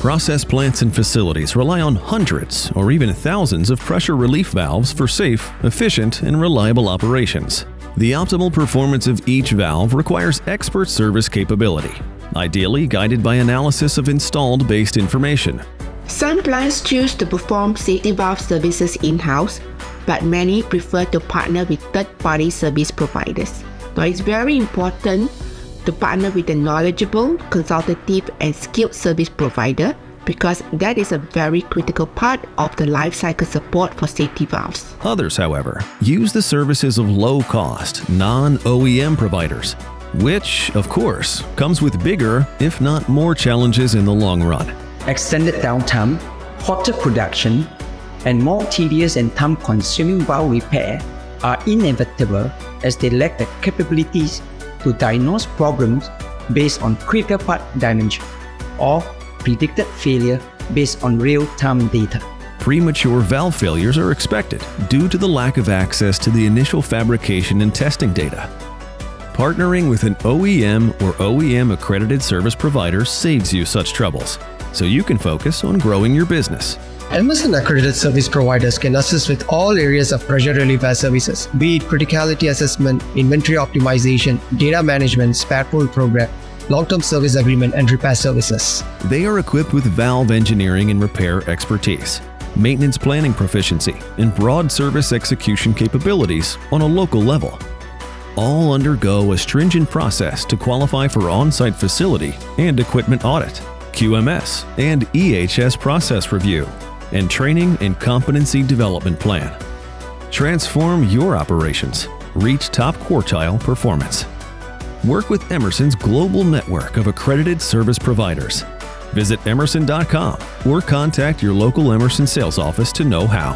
Process plants and facilities rely on hundreds or even thousands of pressure relief valves for safe, efficient, and reliable operations. The optimal performance of each valve requires expert service capability, ideally guided by analysis of installed based information. Some plants choose to perform safety valve services in-house, but many prefer to partner with third-party service providers. So it's very important to partner with a knowledgeable, consultative, and skilled service provider because that is a very critical part of the life cycle support for safety valves. Others, however, use the services of low-cost, non-OEM providers, which, of course, comes with bigger, if not more challenges in the long run. Extended downtime, hotter production, and more tedious and time-consuming valve repair are inevitable as they lack the capabilities to diagnose problems based on critical part dimension or predicted failure based on real-time data. Premature valve failures are expected due to the lack of access to the initial fabrication and testing data. Partnering with an OEM or OEM-accredited service provider saves you such troubles, so you can focus on growing your business. Emerson Accredited Service Providers can assist with all areas of pressure relief valve services, be it criticality assessment, inventory optimization, data management, spare pool program, long-term service agreement, and repair services. They are equipped with valve engineering and repair expertise, maintenance planning proficiency, and broad service execution capabilities on a local level. All undergo a stringent process to qualify for on-site facility and equipment audit, QMS, and EHS process review, and training and competency development plan. Transform your operations. Reach top quartile performance. Work with Emerson's global network of accredited service providers. Visit emerson.com or contact your local Emerson sales office to know how.